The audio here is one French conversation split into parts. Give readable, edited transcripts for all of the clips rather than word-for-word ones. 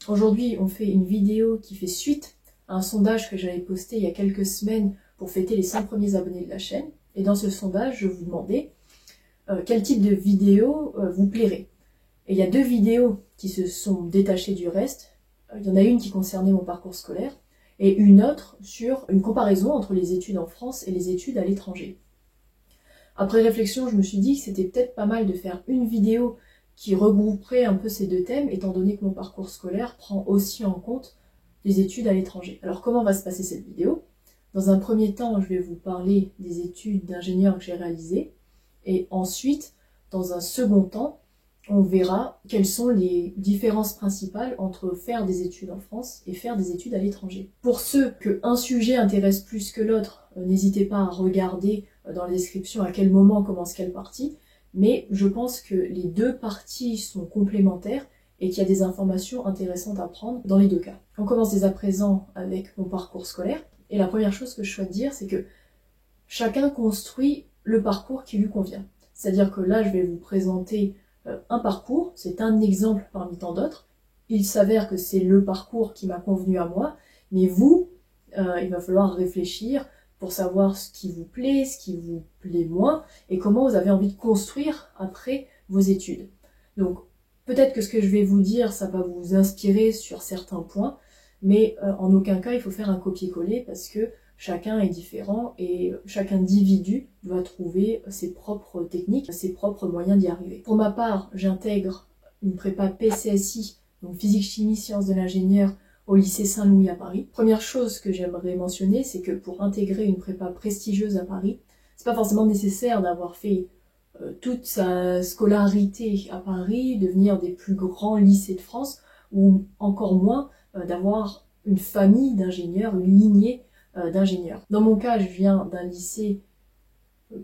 Aujourd'hui, on fait une vidéo qui fait suite à un sondage que j'avais posté il y a quelques semaines pour fêter les 100 premiers abonnés de la chaîne. Et dans ce sondage, je vous demandais quel type de vidéo vous plairait. Et il y a 2 vidéos qui se sont détachées du reste. Il y en a une qui concernait mon parcours scolaire et une autre sur une comparaison entre les études en France et les études à l'étranger. Après réflexion, je me suis dit que c'était peut-être pas mal de faire une vidéo qui regrouperait un peu ces 2 thèmes, étant donné que mon parcours scolaire prend aussi en compte les études à l'étranger. Alors comment va se passer cette vidéo? Dans un premier temps, je vais vous parler des études d'ingénieur que j'ai réalisées, et ensuite, dans un second temps, on verra quelles sont les différences principales entre faire des études en France et faire des études à l'étranger. Pour ceux que un sujet intéresse plus que l'autre, n'hésitez pas à regarder dans la description à quel moment commence quelle partie, mais je pense que les 2 parties sont complémentaires et qu'il y a des informations intéressantes à prendre dans les 2 cas. On commence dès à présent avec mon parcours scolaire, et la première chose que je souhaite dire, c'est que chacun construit le parcours qui lui convient. C'est-à-dire que là, je vais vous présenter un parcours, c'est un exemple parmi tant d'autres. Il s'avère que c'est le parcours qui m'a convenu à moi, mais vous, il va falloir réfléchir pour savoir ce qui vous plaît, ce qui vous plaît moins, et comment vous avez envie de construire après vos études. Donc, peut-être que ce que je vais vous dire, ça va vous inspirer sur certains points, mais en aucun cas, il faut faire un copier-coller, parce que chacun est différent, et chaque individu doit trouver ses propres techniques, ses propres moyens d'y arriver. Pour ma part, j'intègre une prépa PCSI, donc physique, chimie, sciences de l'ingénieur, au lycée Saint-Louis à Paris. Première chose que j'aimerais mentionner, c'est que pour intégrer une prépa prestigieuse à Paris, c'est pas forcément nécessaire d'avoir fait toute sa scolarité à Paris, de venir des plus grands lycées de France, ou encore moins d'avoir une famille d'ingénieurs, une lignée d'ingénieurs. Dans mon cas, je viens d'un lycée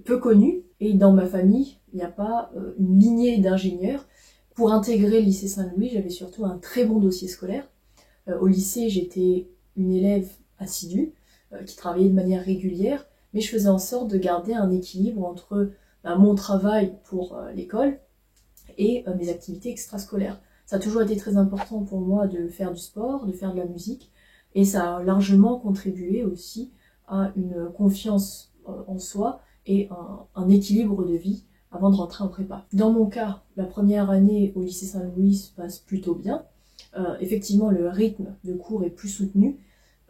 peu connu, et dans ma famille, il n'y a pas une lignée d'ingénieurs. Pour intégrer le lycée Saint-Louis, j'avais surtout un très bon dossier scolaire. Au lycée, j'étais une élève assidue, qui travaillait de manière régulière, mais je faisais en sorte de garder un équilibre entre mon travail pour l'école et mes activités extrascolaires. Ça a toujours été très important pour moi de faire du sport, de faire de la musique, et ça a largement contribué aussi à une confiance en soi et un équilibre de vie avant de rentrer en prépa. Dans mon cas, la première année au lycée Saint-Louis se passe plutôt bien. Effectivement, le rythme de cours est plus soutenu,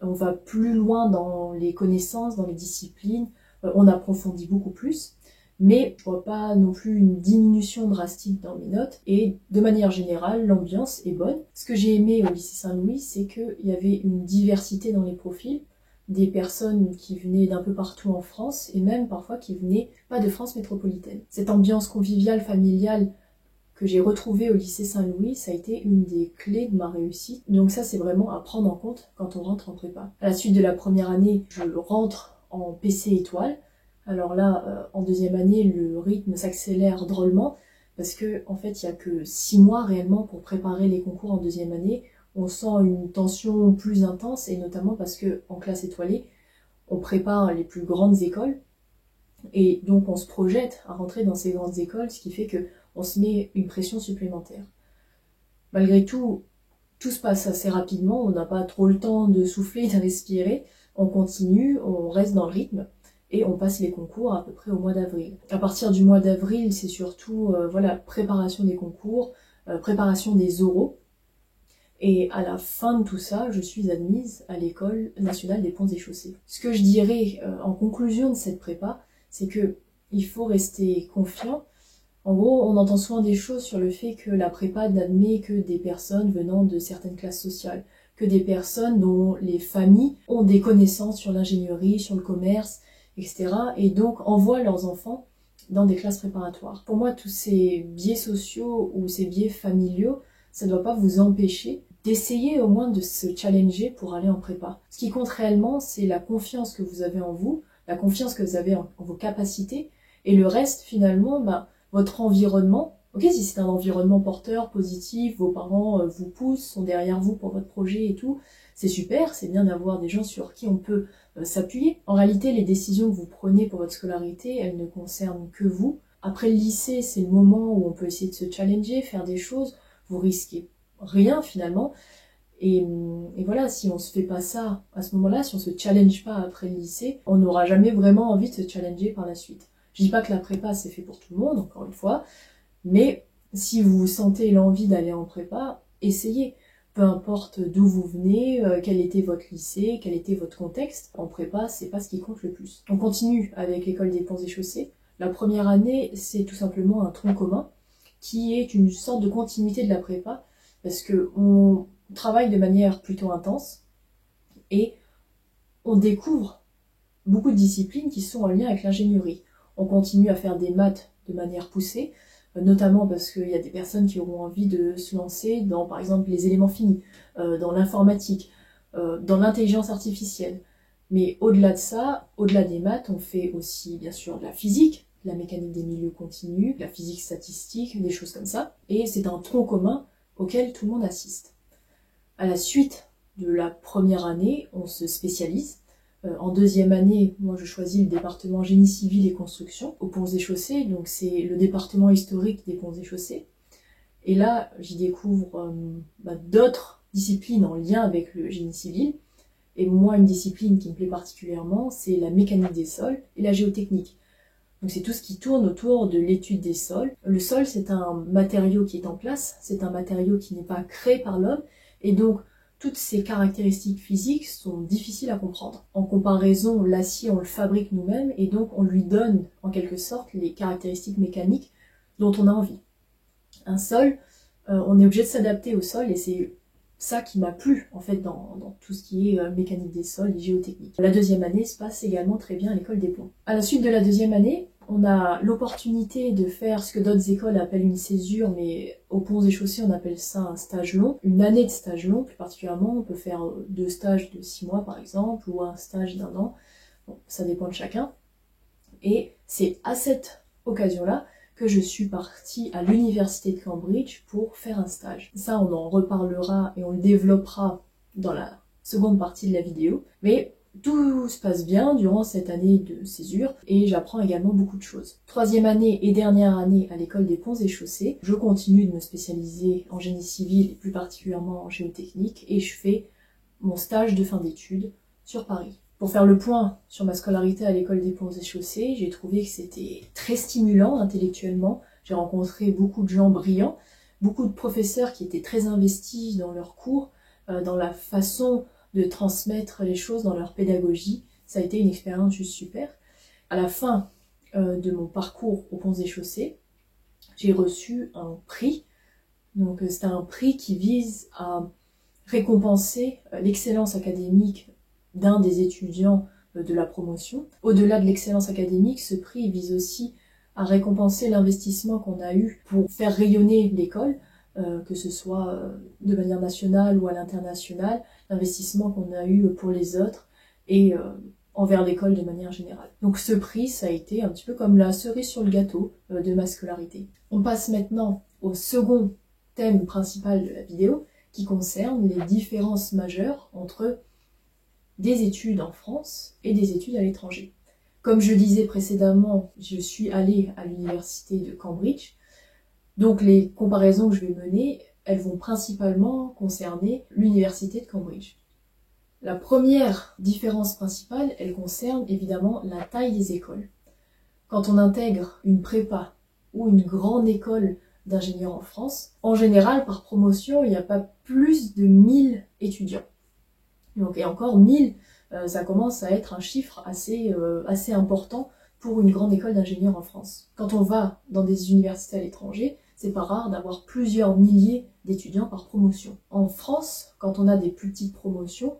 on va plus loin dans les connaissances, dans les disciplines, on approfondit beaucoup plus, mais je vois pas non plus une diminution drastique dans mes notes, et de manière générale, l'ambiance est bonne. Ce que j'ai aimé au lycée Saint-Louis, c'est qu'il y avait une diversité dans les profils, des personnes qui venaient d'un peu partout en France, et même parfois qui venaient pas de France métropolitaine. Cette ambiance conviviale, familiale, que j'ai retrouvée au lycée Saint-Louis, ça a été une des clés de ma réussite. Donc ça, c'est vraiment à prendre en compte quand on rentre en prépa. À la suite de la première année, je rentre en PC étoile. Alors là, en deuxième année, le rythme s'accélère drôlement, parce que en fait, il n'y a que 6 mois réellement pour préparer les concours en deuxième année. On sent une tension plus intense, et notamment parce que en classe étoilée, on prépare les plus grandes écoles, et donc on se projette à rentrer dans ces grandes écoles, ce qui fait que on se met une pression supplémentaire. Malgré tout, tout se passe assez rapidement, on n'a pas trop le temps de souffler, de respirer, on continue, on reste dans le rythme, et on passe les concours à peu près au mois d'avril. À partir du mois d'avril, c'est surtout voilà, préparation des concours, préparation des oraux, et à la fin de tout ça, je suis admise à l'École nationale des ponts et chaussées. Ce que je dirais en conclusion de cette prépa, c'est que il faut rester confiant. En gros, on entend souvent des choses sur le fait que la prépa n'admet que des personnes venant de certaines classes sociales, que des personnes dont les familles ont des connaissances sur l'ingénierie, sur le commerce, etc. et donc envoient leurs enfants dans des classes préparatoires. Pour moi, tous ces biais sociaux ou ces biais familiaux, ça ne doit pas vous empêcher d'essayer au moins de se challenger pour aller en prépa. Ce qui compte réellement, c'est la confiance que vous avez en vous, la confiance que vous avez en vos capacités, et le reste, finalement, votre environnement. Ok, si c'est un environnement porteur, positif, vos parents vous poussent, sont derrière vous pour votre projet et tout, c'est super, c'est bien d'avoir des gens sur qui on peut s'appuyer. En réalité, les décisions que vous prenez pour votre scolarité, elles ne concernent que vous. Après le lycée, c'est le moment où on peut essayer de se challenger, faire des choses, vous risquez rien finalement. Et voilà, si on se fait pas ça à ce moment-là, si on se challenge pas après le lycée, on n'aura jamais vraiment envie de se challenger par la suite. Je dis pas que la prépa c'est fait pour tout le monde, encore une fois, mais si vous sentez l'envie d'aller en prépa, essayez. Peu importe d'où vous venez, quel était votre lycée, quel était votre contexte, en prépa, c'est pas ce qui compte le plus. On continue avec l'école des ponts et chaussées. La première année, c'est tout simplement un tronc commun, qui est une sorte de continuité de la prépa, parce que on travaille de manière plutôt intense, et on découvre beaucoup de disciplines qui sont en lien avec l'ingénierie. On continue à faire des maths de manière poussée, notamment parce qu'il y a des personnes qui auront envie de se lancer dans, par exemple, les éléments finis, dans l'informatique, dans l'intelligence artificielle. Mais au-delà de ça, au-delà des maths, on fait aussi, bien sûr, de la physique, de la mécanique des milieux continus, de la physique statistique, des choses comme ça. Et c'est un tronc commun auquel tout le monde assiste. À la suite de la première année, on se spécialise. En deuxième année, moi je choisis le département génie civil et construction aux Ponts et Chaussées, donc c'est le département historique des Ponts et Chaussées. Et là, j'y découvre d'autres disciplines en lien avec le génie civil. Et moi, une discipline qui me plaît particulièrement, c'est la mécanique des sols et la géotechnique. Donc c'est tout ce qui tourne autour de l'étude des sols. Le sol, c'est un matériau qui est en place, c'est un matériau qui n'est pas créé par l'homme, et donc toutes ces caractéristiques physiques sont difficiles à comprendre. En comparaison, l'acier, on le fabrique nous-mêmes, et donc on lui donne en quelque sorte les caractéristiques mécaniques dont on a envie. Un sol, on est obligé de s'adapter au sol, et c'est ça qui m'a plu en fait dans tout ce qui est mécanique des sols et géotechnique. La deuxième année se passe également très bien à l'école des ponts. À la suite de la deuxième année, on a l'opportunité de faire ce que d'autres écoles appellent une césure, mais aux Ponts et Chaussées, on appelle ça un stage long. Une année de stage long, plus particulièrement, on peut faire 2 stages de 6 mois par exemple, ou un stage d'1 an. Bon, ça dépend de chacun. Et c'est à cette occasion-là que je suis partie à l'université de Cambridge pour faire un stage. Ça, on en reparlera et on le développera dans la seconde partie de la vidéo. Mais tout se passe bien durant cette année de césure et j'apprends également beaucoup de choses. Troisième année et dernière année à l'école des Ponts et Chaussées, je continue de me spécialiser en génie civil et plus particulièrement en géotechnique et je fais mon stage de fin d'études sur Paris. Pour faire le point sur ma scolarité à l'école des Ponts et Chaussées, j'ai trouvé que c'était très stimulant intellectuellement. J'ai rencontré beaucoup de gens brillants, beaucoup de professeurs qui étaient très investis dans leurs cours, dans la façon de transmettre les choses dans leur pédagogie. Ça a été une expérience juste super. À la fin de mon parcours aux Ponts et Chaussées, j'ai reçu un prix. Donc c'est un prix qui vise à récompenser l'excellence académique d'un des étudiants de la promotion. Au-delà de l'excellence académique, ce prix vise aussi à récompenser l'investissement qu'on a eu pour faire rayonner l'école, que ce soit de manière nationale ou à l'international, l'investissement qu'on a eu pour les autres et envers l'école de manière générale. Donc ce prix, ça a été un petit peu comme la cerise sur le gâteau de ma scolarité. On passe maintenant au second thème principal de la vidéo, qui concerne les différences majeures entre des études en France et des études à l'étranger. Comme je disais précédemment, je suis allée à l'université de Cambridge, donc les comparaisons que je vais mener, elles vont principalement concerner l'université de Cambridge. La première différence principale, elle concerne évidemment la taille des écoles. Quand on intègre une prépa ou une grande école d'ingénieurs en France, en général, par promotion, il n'y a pas plus de 1000 étudiants. Donc, et encore 1000, ça commence à être un chiffre assez important pour une grande école d'ingénieurs en France. Quand on va dans des universités à l'étranger, c'est pas rare d'avoir plusieurs milliers d'étudiants par promotion. En France, quand on a des plus petites promotions,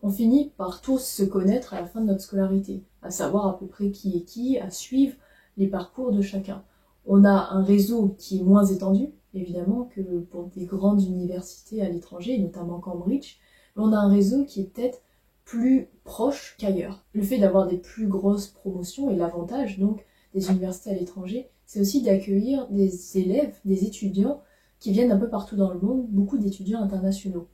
on finit par tous se connaître à la fin de notre scolarité, à savoir à peu près qui est qui, à suivre les parcours de chacun. On a un réseau qui est moins étendu, évidemment, que pour des grandes universités à l'étranger, notamment Cambridge, mais on a un réseau qui est peut-être plus proche qu'ailleurs. Le fait d'avoir des plus grosses promotions et l'avantage donc des universités à l'étranger, c'est aussi d'accueillir des élèves, des étudiants qui viennent un peu partout dans le monde, beaucoup d'étudiants internationaux.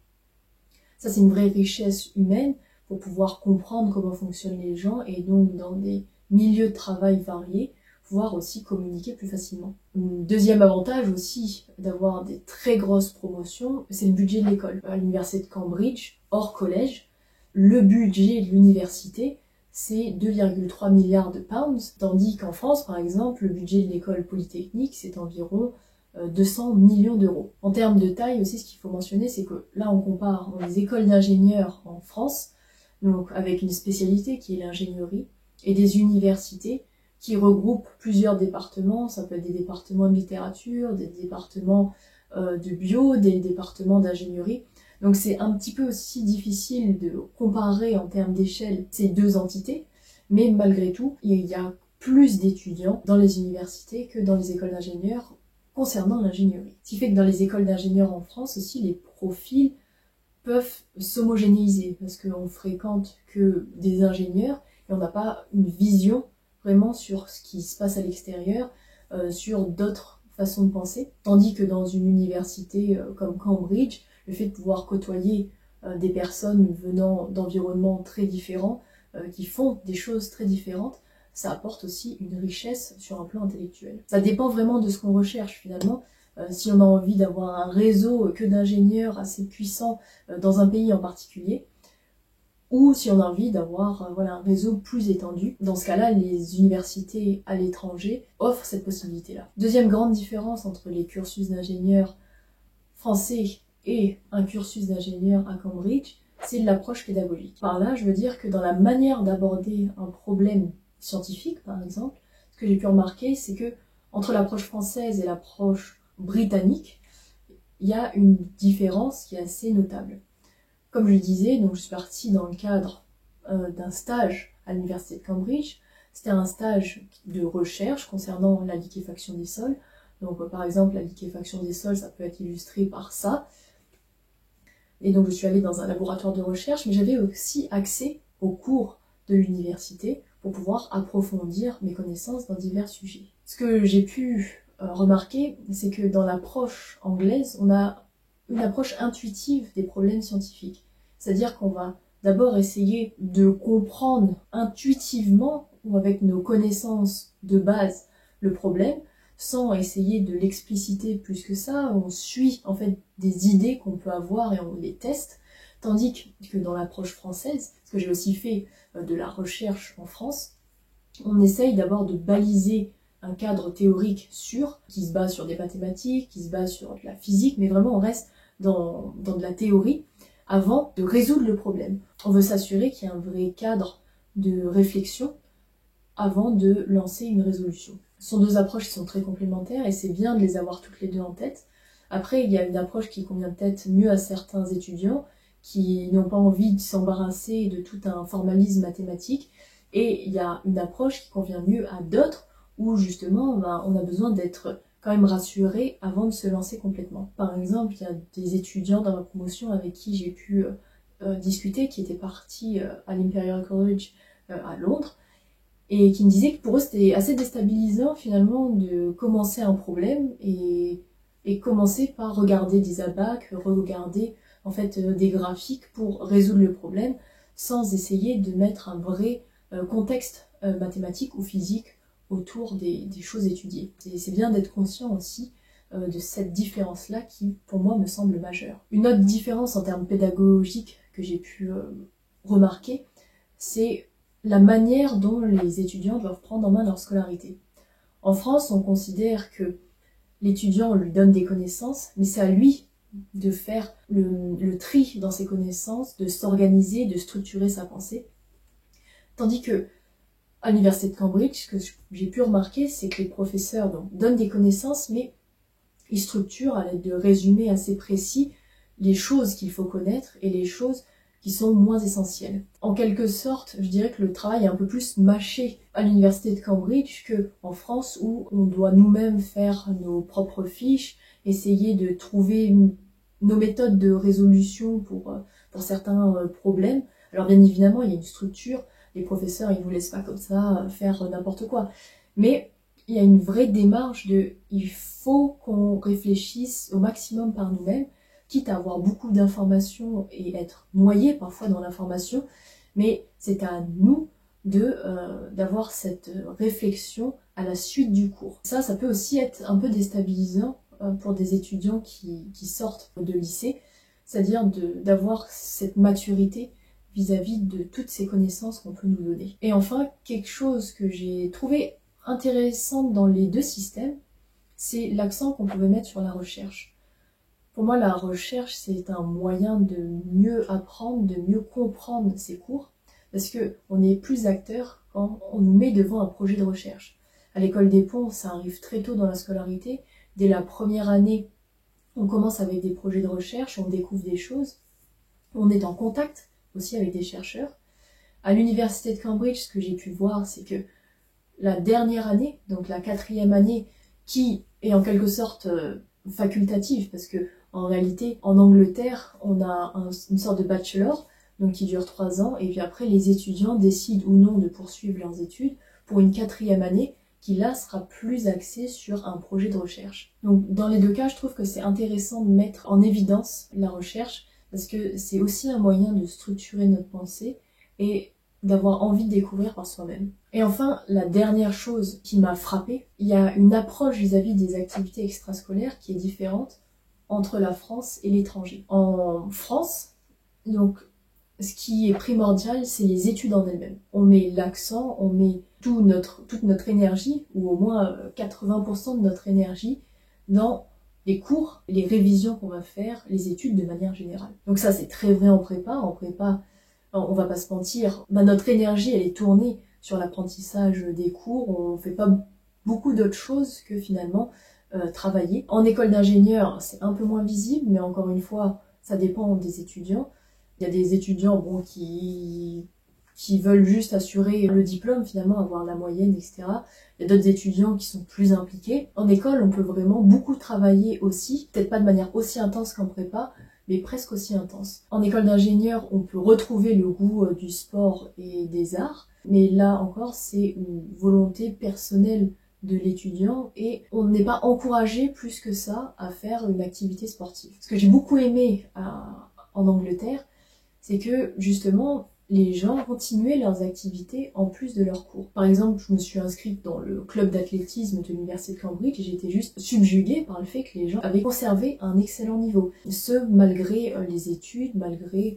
Ça, c'est une vraie richesse humaine pour pouvoir comprendre comment fonctionnent les gens et donc dans des milieux de travail variés, pouvoir aussi communiquer plus facilement. Deuxième avantage aussi d'avoir des très grosses promotions, c'est le budget de l'école. À l'université de Cambridge, hors collège, le budget de l'université, c'est 2,3 milliards de pounds, tandis qu'en France, par exemple, le budget de l'école polytechnique, c'est environ 200 millions d'euros. En termes de taille aussi, ce qu'il faut mentionner, c'est que là, on compare les écoles d'ingénieurs en France, donc avec une spécialité qui est l'ingénierie, et des universités qui regroupent plusieurs départements. Ça peut être des départements de littérature, des départements de bio, des départements d'ingénierie. Donc c'est un petit peu aussi difficile de comparer en termes d'échelle ces deux entités, mais malgré tout, il y a plus d'étudiants dans les universités que dans les écoles d'ingénieurs concernant l'ingénierie. Ce qui fait que dans les écoles d'ingénieurs en France aussi, les profils peuvent s'homogénéiser parce qu'on fréquente que des ingénieurs et on n'a pas une vision vraiment sur ce qui se passe à l'extérieur, sur d'autres façons de penser. Tandis que dans une université comme Cambridge, le fait de pouvoir côtoyer des personnes venant d'environnements très différents, qui font des choses très différentes, ça apporte aussi une richesse sur un plan intellectuel. Ça dépend vraiment de ce qu'on recherche finalement. Si on a envie d'avoir un réseau que d'ingénieurs assez puissant dans un pays en particulier, ou si on a envie d'avoir un réseau plus étendu. Dans ce cas-là, les universités à l'étranger offrent cette possibilité-là. Deuxième grande différence entre les cursus d'ingénieurs français et un cursus d'ingénieur à Cambridge, c'est l'approche pédagogique. Par là, je veux dire que dans la manière d'aborder un problème scientifique, par exemple, ce que j'ai pu remarquer, c'est que entre l'approche française et l'approche britannique, il y a une différence qui est assez notable. Comme je le disais, donc je suis partie dans le cadre d'un stage à l'université de Cambridge. C'était un stage de recherche concernant la liquéfaction des sols. Donc par exemple, la liquéfaction des sols, ça peut être illustré par ça. Et donc je suis allée dans un laboratoire de recherche, mais j'avais aussi accès aux cours de l'université pour pouvoir approfondir mes connaissances dans divers sujets. Ce que j'ai pu remarquer, c'est que dans l'approche anglaise, on a une approche intuitive des problèmes scientifiques. C'est-à-dire qu'on va d'abord essayer de comprendre intuitivement ou avec nos connaissances de base le problème, sans essayer de l'expliciter plus que ça. On suit en fait des idées qu'on peut avoir et on les teste. Tandis que dans l'approche française, parce que j'ai aussi fait de la recherche en France, on essaye d'abord de baliser un cadre théorique sûr, qui se base sur des mathématiques, qui se base sur de la physique, mais vraiment on reste dans de la théorie avant de résoudre le problème. On veut s'assurer qu'il y a un vrai cadre de réflexion avant de lancer une résolution. Ce sont deux approches qui sont très complémentaires et c'est bien de les avoir toutes les deux en tête. Après, il y a une approche qui convient peut-être mieux à certains étudiants qui n'ont pas envie de s'embarrasser de tout un formalisme mathématique, et il y a une approche qui convient mieux à d'autres où justement on a besoin d'être quand même rassuré avant de se lancer complètement. Par exemple, il y a des étudiants dans ma promotion avec qui j'ai pu discuter, qui étaient partis à l'Imperial College à Londres, et qui me disaient que pour eux c'était assez déstabilisant finalement de commencer un problème et commencer par regarder des abacs, regarder en fait des graphiques pour résoudre le problème sans essayer de mettre un vrai contexte mathématique ou physique autour des choses étudiées. C'est bien d'être conscient aussi de cette différence-là qui, pour moi, me semble majeure. Une autre différence en termes pédagogiques que j'ai pu remarquer, c'est la manière dont les étudiants doivent prendre en main leur scolarité. En France, on considère que l'étudiant, on lui donne des connaissances, mais c'est à lui de faire le tri dans ses connaissances, de s'organiser, de structurer sa pensée. Tandis que à l'université de Cambridge, ce que j'ai pu remarquer, c'est que les professeurs donnent des connaissances, mais ils structurent à l'aide de résumés assez précis les choses qu'il faut connaître et les choses qui sont moins essentielles. En quelque sorte, je dirais que le travail est un peu plus mâché à l'université de Cambridge qu'en France, où on doit nous-mêmes faire nos propres fiches, essayer de trouver nos méthodes de résolution pour certains problèmes. Alors bien évidemment, il y a une structure, les professeurs, ils ne vous laissent pas comme ça faire n'importe quoi. Mais il y a une vraie démarche il faut qu'on réfléchisse au maximum par nous-mêmes, quitte à avoir beaucoup d'informations et être noyé parfois dans l'information, mais c'est à nous d'avoir cette réflexion à la suite du cours. Ça peut aussi être un peu déstabilisant pour des étudiants qui sortent de lycée, c'est-à-dire d'avoir cette maturité vis-à-vis de toutes ces connaissances qu'on peut nous donner. Et enfin, quelque chose que j'ai trouvé intéressant dans les deux systèmes, c'est l'accent qu'on pouvait mettre sur la recherche. Pour moi, la recherche, c'est un moyen de mieux apprendre, de mieux comprendre ces cours, parce qu'on est plus acteur quand on nous met devant un projet de recherche. À l'école des ponts, ça arrive très tôt dans la scolarité. Dès la première année, on commence avec des projets de recherche, on découvre des choses, on est en contact aussi avec des chercheurs. À l'université de Cambridge, ce que j'ai pu voir, c'est que la dernière année, donc la 4e année, qui est en quelque sorte facultative, parce que en réalité, en Angleterre, on a une sorte de bachelor, donc qui dure 3 ans, et puis après, les étudiants décident ou non de poursuivre leurs études pour une 4e année, qui là sera plus axée sur un projet de recherche. Donc dans les deux cas, je trouve que c'est intéressant de mettre en évidence la recherche, parce que c'est aussi un moyen de structurer notre pensée et d'avoir envie de découvrir par soi-même. Et enfin, la dernière chose qui m'a frappée, il y a une approche vis-à-vis des activités extrascolaires qui est différente entre la France et l'étranger. En France, donc, ce qui est primordial, c'est les études en elles-mêmes. On met l'accent, on met toute notre énergie, ou au moins 80% de notre énergie, dans les cours, les révisions qu'on va faire, les études de manière générale. Donc ça, c'est très vrai en prépa. En prépa, on va pas se mentir, notre énergie, elle est tournée sur l'apprentissage des cours. On fait pas beaucoup d'autres choses que finalement travailler. En école d'ingénieur, c'est un peu moins visible, mais encore une fois, ça dépend des étudiants. Il y a des étudiants qui veulent juste assurer le diplôme, finalement, avoir la moyenne, etc. Il y a d'autres étudiants qui sont plus impliqués. En école, on peut vraiment beaucoup travailler aussi, peut-être pas de manière aussi intense qu'en prépa, mais presque aussi intense. En école d'ingénieur, on peut retrouver le goût du sport et des arts, mais là encore, c'est une volonté personnelle de l'étudiant et on n'est pas encouragé plus que ça à faire une activité sportive. Ce que j'ai beaucoup aimé en Angleterre, c'est que justement les gens continuaient leurs activités en plus de leurs cours. Par exemple, je me suis inscrite dans le club d'athlétisme de l'université de Cambridge et j'étais juste subjuguée par le fait que les gens avaient conservé un excellent niveau. Ce, malgré les études, malgré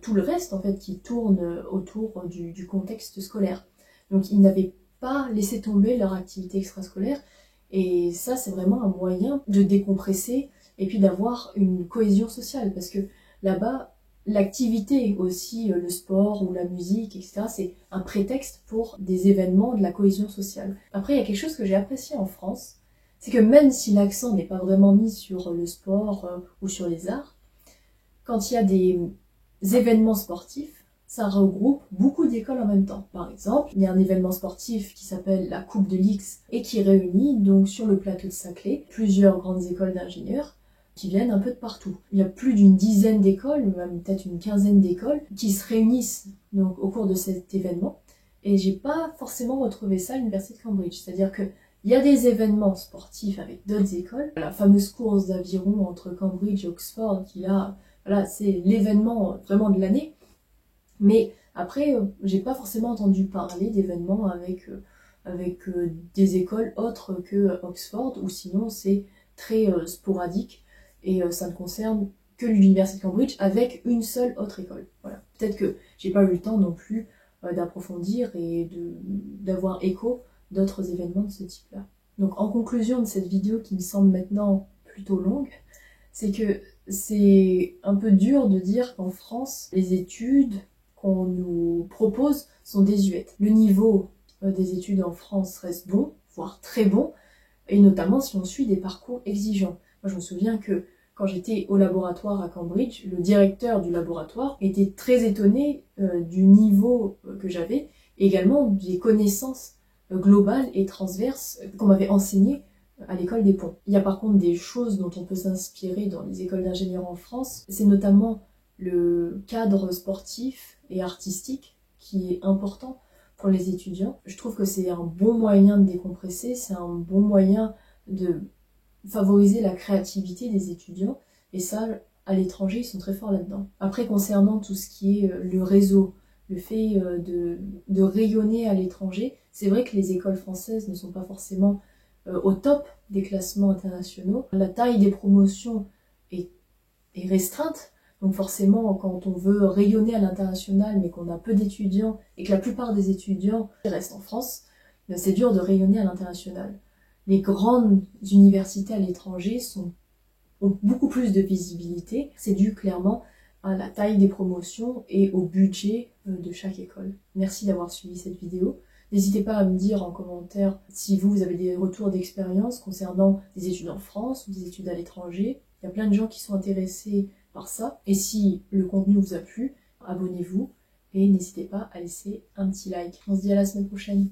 tout le reste en fait qui tourne autour du contexte scolaire. Donc ils n'avaient pas laissé tomber leur activité extrascolaire et ça c'est vraiment un moyen de décompresser et puis d'avoir une cohésion sociale parce que là-bas l'activité aussi, le sport ou la musique, etc., c'est un prétexte pour des événements de la cohésion sociale. Après, il y a quelque chose que j'ai apprécié en France, c'est que même si l'accent n'est pas vraiment mis sur le sport ou sur les arts, quand il y a des événements sportifs, ça regroupe beaucoup d'écoles en même temps. Par exemple, il y a un événement sportif qui s'appelle la Coupe de l'X et qui réunit donc sur le plateau de Saclay plusieurs grandes écoles d'ingénieurs qui viennent un peu de partout. Il y a plus d'une dizaine d'écoles, même peut-être une quinzaine d'écoles, qui se réunissent donc au cours de cet événement. Et j'ai pas forcément retrouvé ça à l'université de Cambridge. C'est-à-dire que il y a des événements sportifs avec d'autres écoles. La fameuse course d'aviron entre Cambridge et Oxford, qui là, voilà, c'est l'événement vraiment de l'année. Mais après, j'ai pas forcément entendu parler d'événements avec des écoles autres que Oxford, ou sinon c'est très sporadique. Et ça ne concerne que l'université de Cambridge avec une seule autre école. Voilà. Peut-être que j'ai pas eu le temps non plus d'approfondir et d'avoir écho d'autres événements de ce type-là. Donc en conclusion de cette vidéo qui me semble maintenant plutôt longue, c'est que c'est un peu dur de dire qu'en France, les études qu'on nous propose sont désuètes. Le niveau des études en France reste bon, voire très bon, et notamment si on suit des parcours exigeants. Moi, je me souviens que quand j'étais au laboratoire à Cambridge, le directeur du laboratoire était très étonné du niveau que j'avais, et également des connaissances globales et transverses qu'on m'avait enseignées à l'école des ponts. Il y a par contre des choses dont on peut s'inspirer dans les écoles d'ingénieurs en France, c'est notamment le cadre sportif et artistique qui est important pour les étudiants. Je trouve que c'est un bon moyen de décompresser, c'est un bon moyen de favoriser la créativité des étudiants, et ça, à l'étranger, ils sont très forts là-dedans. Après, concernant tout ce qui est le réseau, le fait de rayonner à l'étranger. C'est vrai que les écoles françaises ne sont pas forcément au top des classements internationaux. La taille des promotions est restreinte, donc forcément quand on veut rayonner à l'international mais qu'on a peu d'étudiants et que la plupart des étudiants restent en France, c'est dur de rayonner à l'international. Les grandes universités à l'étranger ont beaucoup plus de visibilité, c'est dû clairement à la taille des promotions et au budget de chaque école. Merci d'avoir suivi cette vidéo. N'hésitez pas à me dire en commentaire si vous avez des retours d'expérience concernant des études en France ou des études à l'étranger. Il y a plein de gens qui sont intéressés par ça. Et si le contenu vous a plu, abonnez-vous et n'hésitez pas à laisser un petit like. On se dit à la semaine prochaine.